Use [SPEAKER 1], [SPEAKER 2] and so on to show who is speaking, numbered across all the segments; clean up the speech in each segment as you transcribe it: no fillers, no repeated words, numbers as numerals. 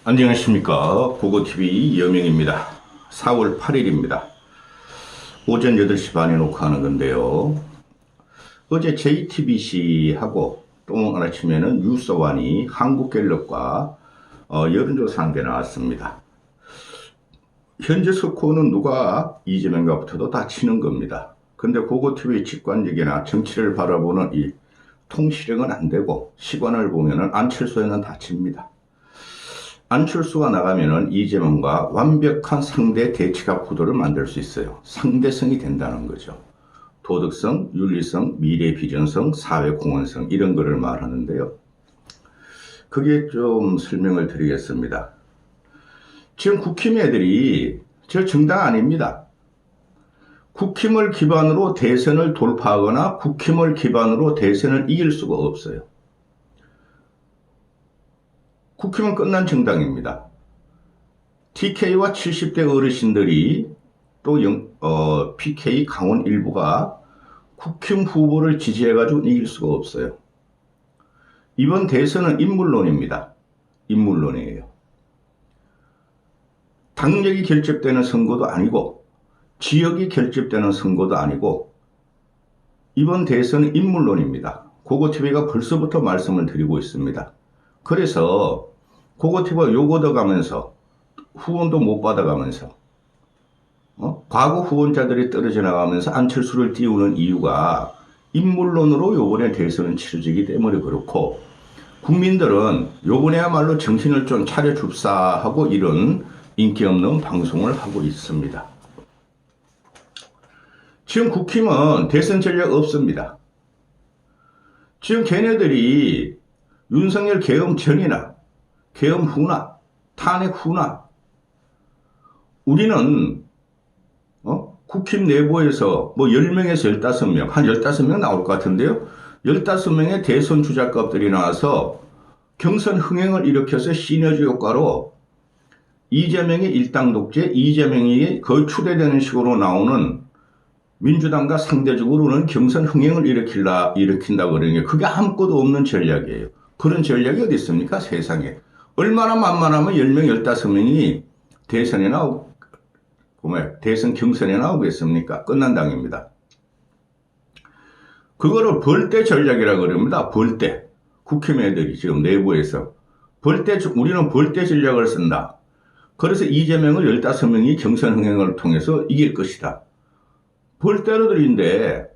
[SPEAKER 1] 안녕하십니까. 고고TV 여명입니다. 4월 8일입니다. 오전 8시 반에 녹화하는 건데요. 어제 JTBC하고 또 아침에는 뉴스원이 한국갤럽과 여론조사한 게 나왔습니다. 현재 스코어는 누가 이재명과 붙어도 다 치는 겁니다. 근데 고고TV의 직관적이나 정치를 바라보는 이 통실력은 안 되고 시관을 보면은 안철수에는 다 칩니다. 안철수가 나가면은 이재명과 완벽한 상대 대치가 구도를 만들 수 있어요. 상대성이 된다는 거죠. 도덕성, 윤리성, 미래 비전성, 사회 공헌성 이런 거를 말하는데요. 그게 좀 설명을 드리겠습니다. 지금 국힘 애들이 저 정당 아닙니다. 국힘을 기반으로 대선을 돌파하거나 국힘을 기반으로 대선을 이길 수가 없어요. 국힘은 끝난 정당입니다. TK와 70대 어르신들이 또 PK 강원 일부가 국힘 후보를 지지해가지고 이길 수가 없어요. 이번 대선은 인물론입니다. 인물론이에요. 당력이 결집되는 선거도 아니고 지역이 결집되는 선거도 아니고 이번 대선은 인물론입니다. 고고TV가 벌써부터 말씀을 드리고 있습니다. 그래서 고고TV가 욕 얻어가면서 후원도 못 받아가면서 과거 후원자들이 떨어져 나가면서 안철수를 띄우는 이유가 인물론으로 요번에 대선은 치러지기 때문에 그렇고 국민들은 요번에야말로 정신을 좀 차려줍사 하고 이런 인기 없는 방송을 하고 있습니다. 지금 국힘은 대선 전략 없습니다. 지금 걔네들이 윤석열 계엄 전이나 계엄 후나 탄핵 후나 우리는 국힘 내부에서 뭐 10명에서 15명 한 15명 나올 것 같은데요. 15명의 대선 주자급들이 나와서 경선 흥행을 일으켜서 시너지 효과로 이재명의 일당 독재, 이재명이 거의 추대되는 식으로 나오는 민주당과 상대적으로는 경선 흥행을 일으킨다 그러는 게 그게 아무것도 없는 전략이에요. 그런 전략이 어디 있습니까? 세상에. 얼마나 만만하면 10명, 15명이 대선에 대선 경선에 나오겠습니까? 끝난 당입니다. 그거를 벌떼 전략이라고 그럽니다. 벌떼. 국힘 애들이 지금 내부에서. 우리는 벌떼 전략을 쓴다. 그래서 이재명을 15명이 경선 흥행을 통해서 이길 것이다. 벌떼로들인데,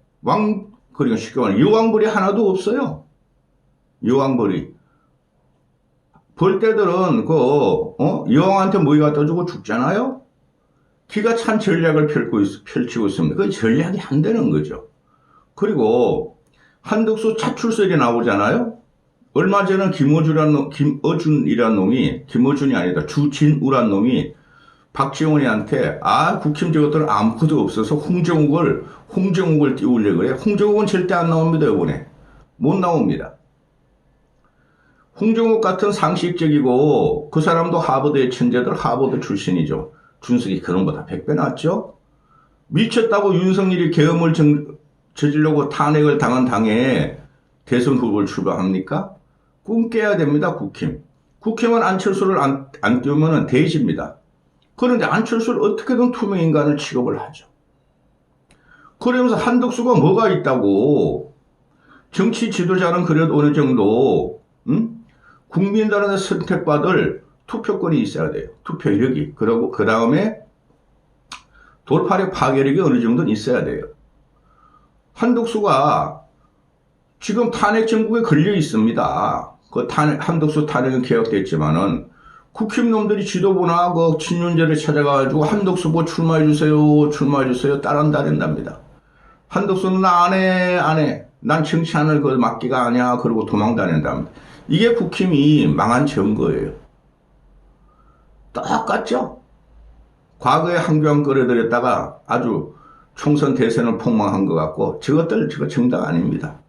[SPEAKER 1] 그러니까 쉽게 말하면 여왕벌이 하나도 없어요. 여왕벌이. 벌떼들은 여왕한테 모이 갖다 주고 죽잖아요? 기가 찬 전략을 펼치고 있습니다. 그 전략이 안 되는 거죠. 그리고 한덕수 차출설이 나오잖아요? 얼마 전에 김어준이란 놈이, 김어준이 아니다, 주진우란 놈이 박지원이한테 국힘 저것들은 아무것도 없어서 홍정욱을 띄우려고 그래. 홍정욱은 절대 안 나옵니다. 이번에. 못 나옵니다. 홍정욱 같은 상식적이고 그 사람도 하버드의 천재들 하버드 출신이죠. 준석이 그런 거다 100배 낫죠. 미쳤다고 윤석열이 계엄을 저지르려고 탄핵을 당한 당에 대선 후보를 출마합니까? 꿈 깨야 됩니다. 국힘은 안철수를 안 띄우면 대지입니다. 그런데 안철수를 어떻게든 투명인간을 취급을 하죠. 그러면서 한덕수가 뭐가 있다고 정치 지도자는 그래도 어느 정도 국민들한테 선택받을 투표권이 있어야 돼요. 투표력이. 그리고 그 다음에 돌파력 파괴력이 어느 정도는 있어야 돼요. 한덕수가 지금 탄핵 정국에 걸려 있습니다. 한덕수 탄핵은 개혁됐지만은 국힘 놈들이 지도부나 친윤제를 찾아가지고 한덕수 출마해주세요. 따른답니다. 한덕수는 안 해. 난 정치하는 그 막기가 아니야. 그러고 도망다닌답니다. 이게 국힘이 망한 증거예요. 똑같죠? 과거에 한교안 끌어들였다가 아주 총선 대선을 폭망한 것 같고 저거 정당 아닙니다.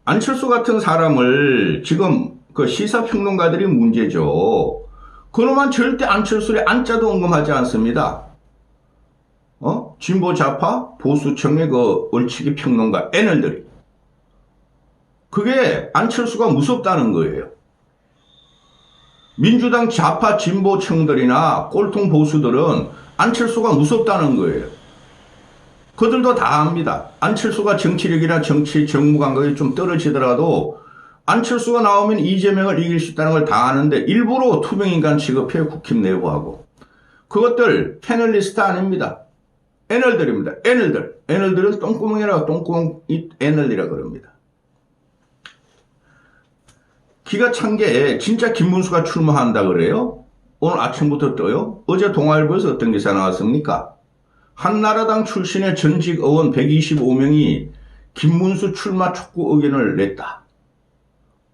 [SPEAKER 1] 안철수 같은 사람을 지금 그 시사평론가들이 문제죠. 그놈은 절대 안철수의 안자도 언급하지 않습니다. 진보 좌파 보수층의 그 얼치기 평론가 애널들이 그게 안철수가 무섭다는 거예요. 민주당 좌파 진보층들이나 꼴통 보수들은 안철수가 무섭다는 거예요. 그들도 다 압니다. 안철수가 정치력이나 정치 정무 감각이 좀 떨어지더라도 안철수가 나오면 이재명을 이길 수 있다는 걸 다 아는데 일부러 투명인간 취급해 국힘 내부하고. 그것들 패널리스트 아닙니다. 애널들입니다. 애널들. 애널들은 똥구멍이라고 똥구멍이 애널이라 그럽니다. 기가 찬 게 진짜 김문수가 출마한다 그래요? 오늘 아침부터 떠요? 어제 동아일보에서 어떤 기사 나왔습니까? 한나라당 출신의 전직 의원 125명이 김문수 출마 촉구 의견을 냈다.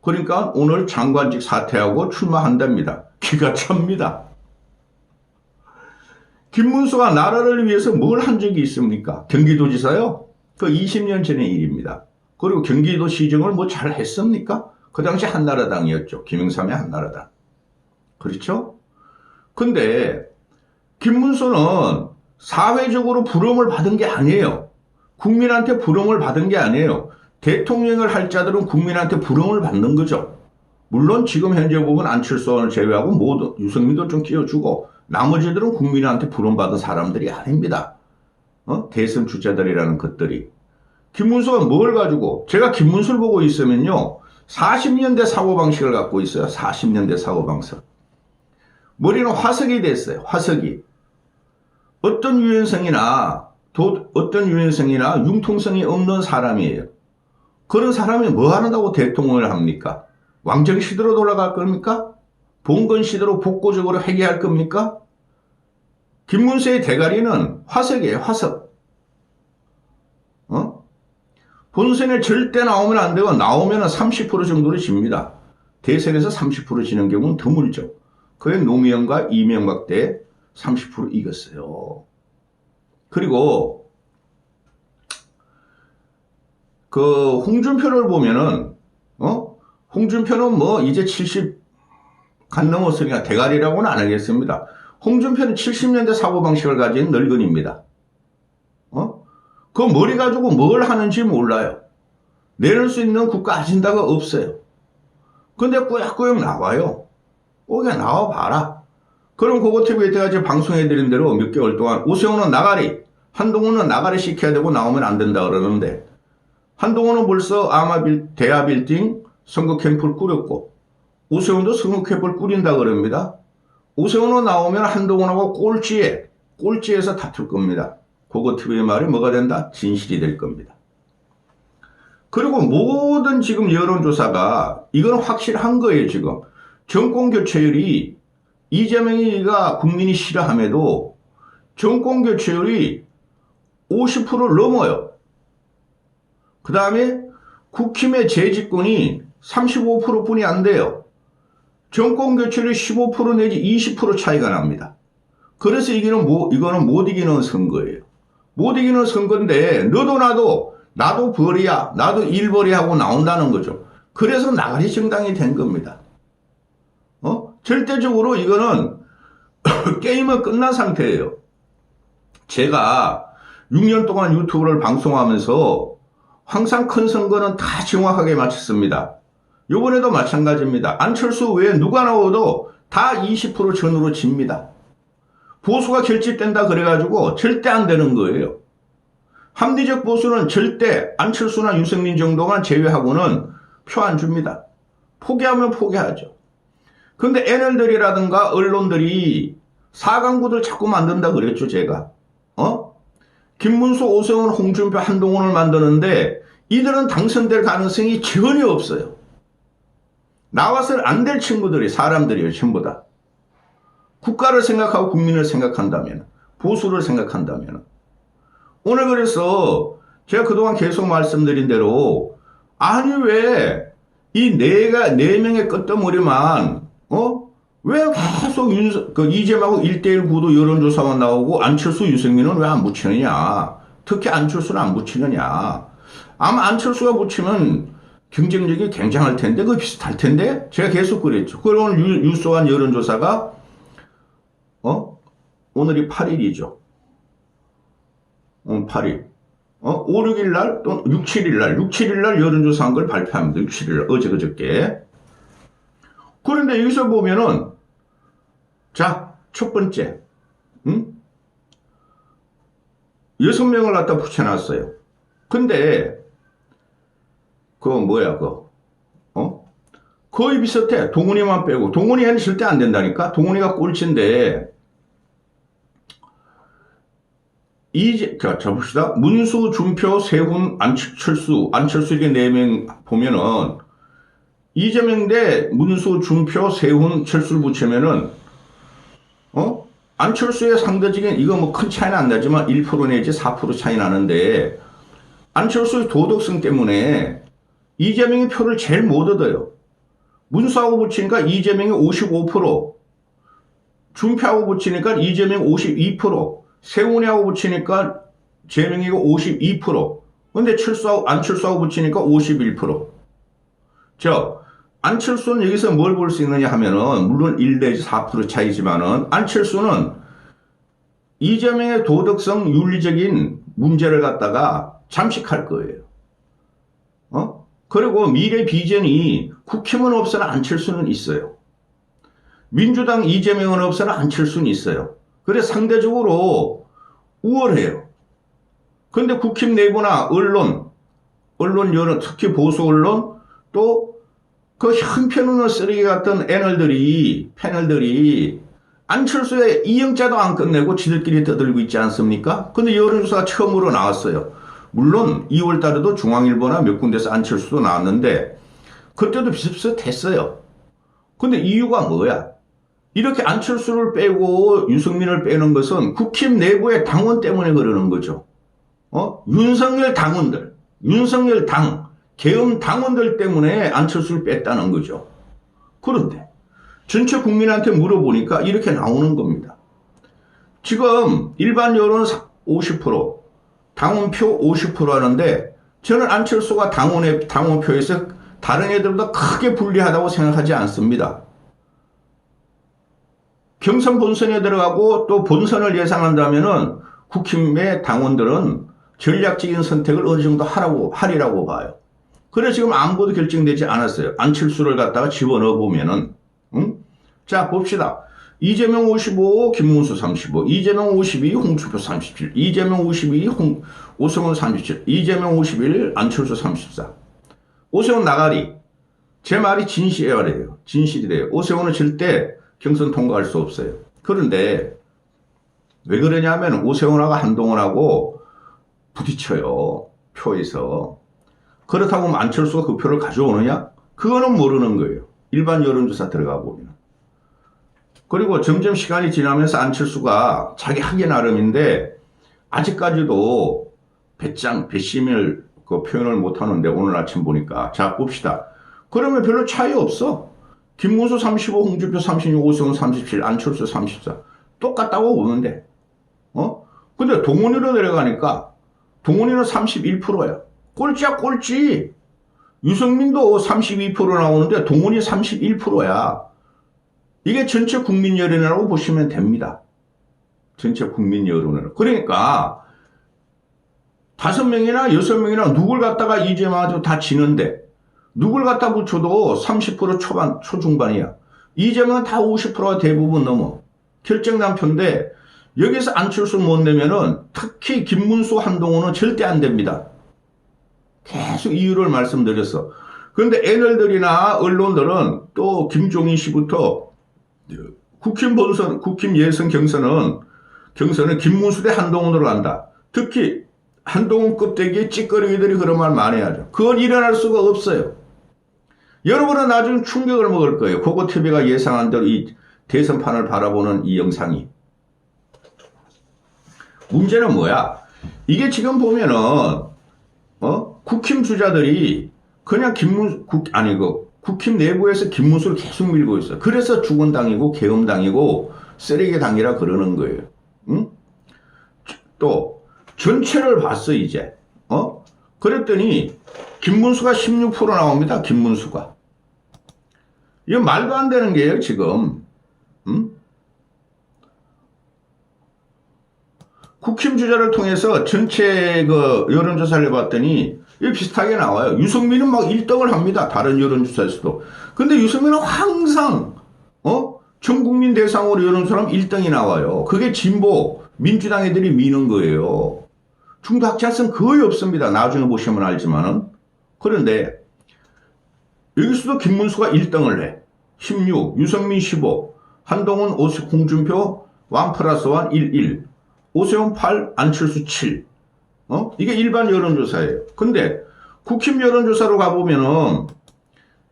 [SPEAKER 1] 그러니까 오늘 장관직 사퇴하고 출마한답니다. 기가 찹니다. 김문수가 나라를 위해서 뭘 한 적이 있습니까? 경기도지사요? 그 20년 전의 일입니다. 그리고 경기도시정을 뭐 잘 했습니까? 그 당시 한나라당이었죠. 김영삼의 한나라당. 그렇죠? 근데 김문수는 사회적으로 부름을 받은 게 아니에요. 국민한테 부름을 받은 게 아니에요. 대통령을 할 자들은 국민한테 부름을 받는 거죠. 물론 지금 현재 보면 안철수를 제외하고 모두 유승민도 좀 끼워주고 나머지들은 국민한테 부름받은 사람들이 아닙니다. 대선 주자들이라는 것들이. 김문수가 뭘 가지고 제가 김문수를 보고 있으면요. 40년대 사고방식을 갖고 있어요. 40년대 사고방식. 머리는 화석이 됐어요. 화석이. 어떤 유연성이나 융통성이 없는 사람이에요. 그런 사람이 뭐 하는다고 대통령을 합니까? 왕정 시대로 돌아갈 겁니까? 봉건 시대로 복고적으로 회귀할 겁니까? 김문수의 대가리는 화석이에요. 화석. 본선에 절대 나오면 안 되고 나오면 30% 정도로 집니다. 대선에서 30% 지는 경우는 드물죠. 그게 노무현과 이명박 때 30% 이겼어요. 그리고 그 홍준표를 보면은 홍준표는 뭐 이제 70 간 넘었으니까 대가리라고는 안 하겠습니다. 홍준표는 70년대 사고방식을 가진 늙은입니다. 그 머리 가지고 뭘 하는지 몰라요. 내릴 수 있는 국가 아젠다가 없어요. 근데 꾸역꾸역 나와요. 그냥 나와봐라. 그럼 고고TV에 때까지 방송해드린 대로 몇 개월 동안 오세훈은 나가리, 한동훈은 나가리 시켜야 되고 나오면 안 된다 그러는데 한동훈은 벌써 대하 빌딩 선거 캠프를 꾸렸고 오세훈도 선거 캠프를 꾸린다 그럽니다. 오세훈은 나오면 한동훈하고 꼴찌에서 다툴 겁니다. 고고TV의 말이 뭐가 된다? 진실이 될 겁니다. 그리고 모든 지금 여론조사가 이건 확실한 거예요. 지금 정권교체율이 이재명이가 국민이 싫어함에도 정권교체율이 50%를 넘어요. 그 다음에 국힘의 재집권이 35%뿐이 안 돼요. 정권교체율이 15% 내지 20% 차이가 납니다. 그래서 이거는 못 이기는 선거예요. 못 이기는 선거인데 나도 벌이야, 나도 일벌이야 하고 나온다는 거죠. 그래서 나가리 정당이 된 겁니다. 절대적으로 이거는 게임은 끝난 상태예요. 제가 6년 동안 유튜브를 방송하면서 항상 큰 선거는 다 정확하게 맞췄습니다. 이번에도 마찬가지입니다. 안철수 외에 누가 나와도 다 20% 전후로 집니다. 보수가 결집된다 그래가지고 절대 안 되는 거예요. 합리적 보수는 절대 안철수나 유승민 정도만 제외하고는 표 안 줍니다. 포기하면 포기하죠. 근데 애널들이라든가 언론들이 사강구들 자꾸 만든다 그랬죠, 제가. 김문수, 오세훈, 홍준표, 한동훈을 만드는데 이들은 당선될 가능성이 전혀 없어요. 나와서는 안 될 친구들이 사람들이에요, 전부 다. 국가를 생각하고 국민을 생각한다면, 보수를 생각한다면. 오늘 그래서 제가 그동안 계속 말씀드린 대로 아니 왜 이 네 명의 끄떡머리만 왜 계속 이재명하고 1대1 구도 여론조사만 나오고 안철수, 유승민은 왜 안 붙이느냐. 특히 안철수는 안 붙이느냐. 아마 안철수가 붙이면 경쟁력이 굉장할 텐데 그거 비슷할 텐데 제가 계속 그랬죠. 그리고 오늘 유소한 여론조사가 오늘이 8일이죠. 8일. 5, 6일 날 또는 6, 7일 날, 6, 7일 날 여론조사한 걸 발표합니다. 6, 7일 날, 어제 그저께. 그런데 여기서 보면은, 자, 첫 번째, 6명을 갖다 붙여놨어요. 근데, 거의 비슷해. 동훈이만 빼고. 동훈이는 절대 안 된다니까? 동훈이가 꼴찌인데, 자, 봅시다. 문수, 준표, 세훈, 안철수 이렇게 4명 보면은, 이재명 대 문수, 준표, 세훈, 철수를 붙이면은, 안철수의 상대적인, 이거 뭐 큰 차이는 안 나지만 1% 내지 4% 차이 나는데, 안철수의 도덕성 때문에 이재명이 표를 제일 못 얻어요. 문수하고 붙이니까 이재명이 55%, 준표하고 붙이니까 이재명 52%, 세훈이하고 붙이니까 재명이가 52%, 근데 안철수하고 붙이니까 51%. 안철수는 여기서 뭘 볼 수 있느냐 하면은, 물론 1 내지 4% 차이지만은, 안철수는 이재명의 도덕성 윤리적인 문제를 갖다가 잠식할 거예요. 그리고 미래 비전이 국힘은 없으나 안철수는 있어요. 민주당 이재명은 없으나 안철수는 있어요. 그래서 상대적으로 우월해요. 그런데 국힘 내부나 언론 여론, 특히 보수 언론, 또 그 형편없는 쓰레기 같은 패널들이 안철수의 이영자도 안 끝내고 지들끼리 떠들고 있지 않습니까? 근데 여론조사가 처음으로 나왔어요. 물론 2월 달에도 중앙일보나 몇 군데서 안철수도 나왔는데 그때도 비슷비슷했어요. 근데 이유가 뭐야? 이렇게 안철수를 빼고 유승민을 빼는 것은 국힘 내부의 당원 때문에 그러는 거죠. 윤석열 당원들, 윤석열 당, 계엄 당원들 때문에 안철수를 뺐다는 거죠. 그런데 전체 국민한테 물어보니까 이렇게 나오는 겁니다. 지금 일반 여론 50%, 당원표 50% 하는데 저는 안철수가 당원표에서 다른 애들보다 크게 불리하다고 생각하지 않습니다. 경선 본선에 들어가고 또 본선을 예상한다면은 국힘의 당원들은 전략적인 선택을 어느 정도 하리라고 봐요. 그래 지금 아무것도 결정되지 않았어요. 안철수를 갖다가 집어넣어 보면은, 자 봅시다. 이재명 55, 김문수 35, 이재명 52, 홍준표 37, 이재명 52, 오세훈 37, 이재명 51, 안철수 34. 오세훈 나가리. 제 말이 진실이래요. 진실이래요. 오세훈은 절대 경선 통과할 수 없어요. 그런데 왜 그러냐면 오세훈하고 한동훈하고 부딪혀요. 표에서. 그렇다고 안철수가 그 표를 가져오느냐? 그거는 모르는 거예요. 일반 여론조사 들어가 보면. 그리고 점점 시간이 지나면서 안철수가 자기 하기 나름인데 아직까지도 배심을 표현을 못하는데 오늘 아침 보니까. 자 봅시다. 그러면 별로 차이 없어. 김문수 35, 홍준표 36, 오세훈 37, 안철수 34. 똑같다고 보는데. 근데 동훈이로 내려가니까 동훈이는 31%야. 꼴찌야 꼴찌. 유승민도 32% 나오는데 동훈이 31%야. 이게 전체 국민 여론이라고 보시면 됩니다. 전체 국민 여론을. 그러니까 5명이나 6명이나 누굴 갖다가 이재명한테 다 지는데 누굴 갖다 붙여도 30% 초중반이야. 이재명은 다 50%가 대부분 넘어. 결정난표인데 여기서 안철수 못 내면은 특히 김문수 한동훈은 절대 안 됩니다. 계속 이유를 말씀드렸어. 그런데 애널들이나 언론들은 또 김종인 씨부터 국힘 예선 경선은 김문수 대 한동훈으로 간다. 특히 한동훈 껍데기에 찌꺼리들이 그런 말 많이 하죠. 그건 일어날 수가 없어요. 여러분은 나중에 충격을 먹을 거예요. 고고TV가 예상한 대로 이 대선판을 바라보는 이 영상이. 문제는 뭐야? 이게 지금 보면은 국힘 주자들이 그냥 국힘 내부에서 김문수를 계속 밀고 있어. 그래서 죽은당이고 계엄당이고 쓰레기당이라 그러는 거예요. 응? 또 전체를 봤어 이제. 그랬더니 김문수가 16% 나옵니다. 김문수가. 이거 말도 안 되는 게예요 지금. 응? 국힘 주자를 통해서 전체 그 여론조사를 해봤더니 이게 비슷하게 나와요. 유승민은 막 1등을 합니다. 다른 여론조사에서도. 근데 유승민은 항상 전 국민 대상으로 여론조사하면 1등이 나와요. 그게 진보 민주당 애들이 미는 거예요. 중도 학자성 거의 없습니다. 나중에 보시면 알지만은. 그런데 여기서도 김문수가 1등을 해. 16, 유승민 15, 한동훈, 홍준표 1+1 11, 오세훈 8, 안철수 7. 이게 일반 여론조사예요. 근데 국힘 여론조사로 가보면은,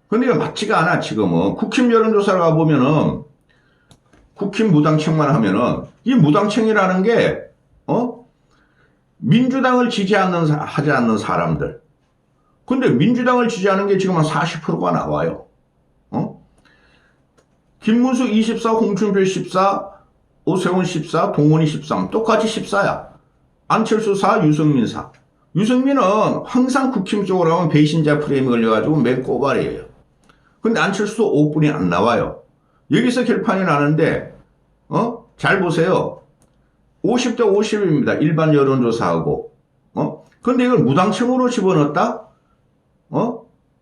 [SPEAKER 1] 근데 이거 맞지가 않아, 지금은. 국힘 여론조사로 가보면은, 국힘 무당층만 하면은, 이 무당층이라는 게, 민주당을 하지 않는 사람들. 근데 민주당을 지지하는 게 지금 한 40%가 나와요. 김문수 24, 홍준표 14, 오세훈 14, 동훈이 13. 똑같이 14야. 안철수 4, 유승민 4. 유승민은 항상 국힘 쪽으로 하면 배신자 프레임이 걸려가지고 맨 꼬발이에요. 근데 안철수도 5분이 안 나와요. 여기서 결판이 나는데, 잘 보세요. 50대 50입니다. 일반 여론조사하고. 근데 이걸 무당층으로 집어넣었다?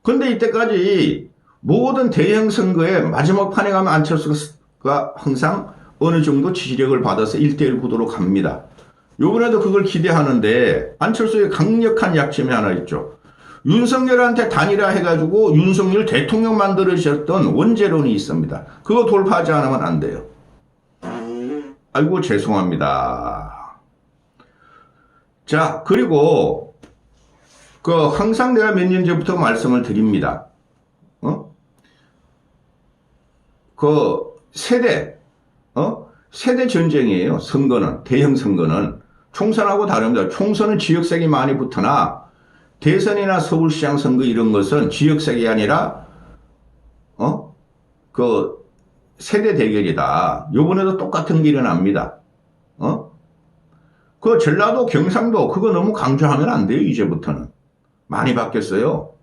[SPEAKER 1] 근데 이때까지 모든 대형 선거에 마지막 판에 가면 안철수가 항상 어느 정도 지지력을 받아서 1대1 구도로 갑니다. 요번에도 그걸 기대하는데 안철수의 강력한 약점이 하나 있죠. 윤석열한테 단일화 해가지고 윤석열 대통령 만들어주셨던 원죄론이 있습니다. 그거 돌파하지 않으면 안 돼요. 아이고 죄송합니다. 자, 그리고 항상 내가 몇 년 전부터 말씀을 드립니다. 세대 전쟁이에요. 선거는, 대형 선거는. 총선하고 다릅니다. 총선은 지역색이 많이 붙으나 대선이나 서울시장 선거 이런 것은 지역색이 아니라 세대 대결이다. 요번에도 똑같은 게 일어납니다. 전라도, 경상도 그거 너무 강조하면 안 돼요. 이제부터는. 많이 바뀌었어요.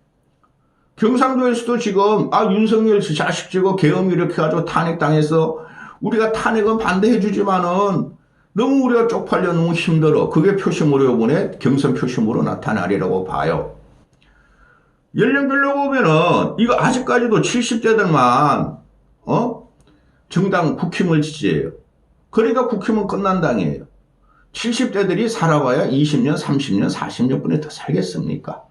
[SPEAKER 1] 경상도에서도 지금 윤석열 자식 지고 계엄 일으켜가지고 탄핵당해서 우리가 탄핵은 반대해주지만은 너무 우리가 쪽팔려 너무 힘들어. 그게 표심으로 이번에 경선 표심으로 나타나리라고 봐요. 연령별로 보면은 이거 아직까지도 70대들만 정당 국힘을 지지해요. 그러니까 국힘은 끝난 당이에요. 70대들이 살아봐야 20년, 30년, 40년뿐에 더 살겠습니까?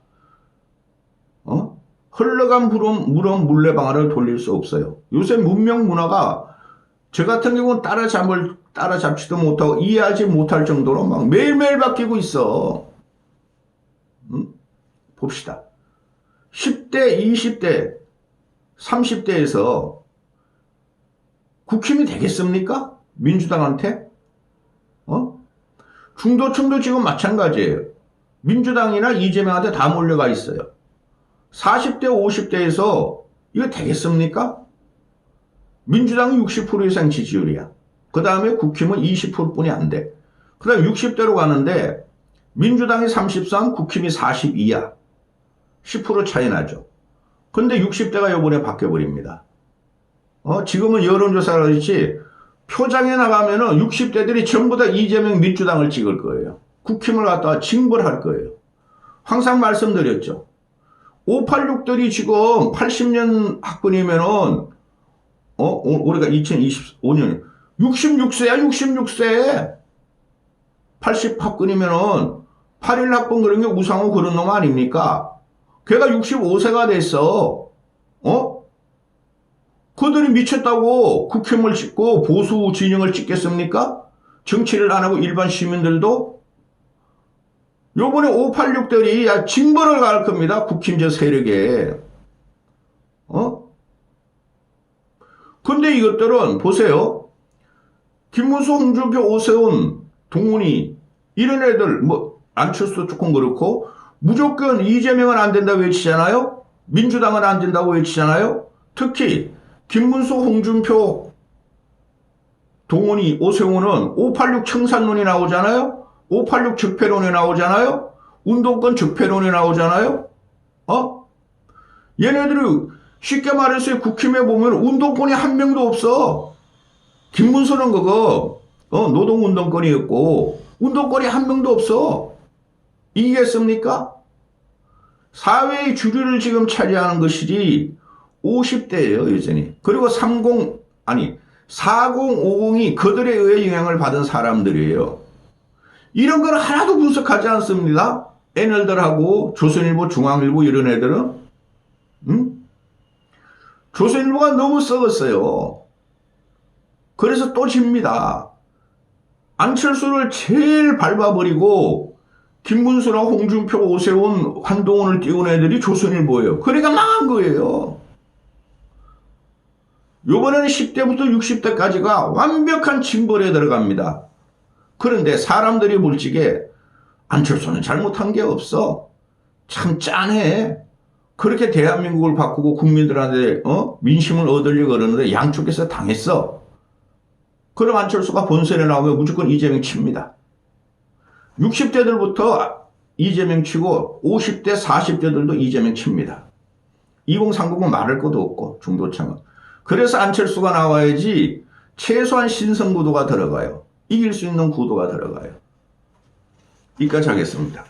[SPEAKER 1] 흘러간 물은 물레방아를 돌릴 수 없어요. 요새 문명 문화가 저 같은 경우는 따라잡지도 못하고 이해하지 못할 정도로 막 매일매일 바뀌고 있어. 봅시다. 10대, 20대, 30대에서 국힘이 되겠습니까? 민주당한테? 중도층도 지금 마찬가지예요. 민주당이나 이재명한테 다 몰려가 있어요. 40대, 50대에서 이거 되겠습니까? 민주당은 60% 이상 지지율이야. 그 다음에 국힘은 20%뿐이 안 돼. 그 다음에 60대로 가는데 민주당이 33, 국힘이 42야. 10% 차이 나죠. 근데 60대가 이번에 바뀌어버립니다. 지금은 여론조사가 그렇지 표장에 나가면은 60대들이 전부 다 이재명 민주당을 찍을 거예요. 국힘을 갖다가 징벌할 거예요. 항상 말씀드렸죠. 586들이 지금 80년 학번이면은, 우리가 2025년, 66세야, 66세. 80 학번이면은, 81 학번 그런 게 우상호 그런 놈 아닙니까? 걔가 65세가 됐어. 그들이 미쳤다고 국힘을 찍고 보수 진영을 찍겠습니까? 정치를 안 하고 일반 시민들도? 요번에 586들이 징벌을 가할 겁니다. 국힘제 세력에. 근데 이것들은 보세요. 김문수, 홍준표, 오세훈, 동훈이 이런 애들 안철수도 조금 그렇고 무조건 이재명은 안 된다고 외치잖아요. 민주당은 안 된다고 외치잖아요. 특히 김문수, 홍준표, 동훈이, 오세훈은 586 청산론이 나오잖아요. 586 적폐론이 나오잖아요. 운동권 적폐론이 나오잖아요. 얘네들이 쉽게 말해서 국힘에 보면 운동권이 한 명도 없어. 김문수는 그거 노동운동권이었고 운동권이 한 명도 없어. 이기겠습니까? 사회의 주류를 지금 차지하는 것이 50대예요, 여전히. 그리고 4050이 그들에 의해 영향을 받은 사람들이에요. 이런 걸 하나도 분석하지 않습니다. 애널들하고 조선일보, 중앙일보 이런 애들은. 응? 조선일보가 너무 썩었어요. 그래서 또 집니다. 안철수를 제일 밟아버리고 김문수나 홍준표, 오세훈, 한동훈을 띄운 애들이 조선일보예요. 그러니까 망한 거예요. 요번에는 10대부터 60대까지가 완벽한 징벌에 들어갑니다. 그런데 사람들이 물직에 안철수는 잘못한 게 없어. 참 짠해. 그렇게 대한민국을 바꾸고 국민들한테 민심을 얻으려고 그러는데 양쪽에서 당했어. 그럼 안철수가 본선에 나오면 무조건 이재명 칩니다. 60대들부터 이재명 치고 50대, 40대들도 이재명 칩니다. 2030은 말할 것도 없고 중도층은. 그래서 안철수가 나와야지 최소한 신성 구도가 들어가요. 이길 수 있는 구도가 들어가요. 여기까지 하겠습니다.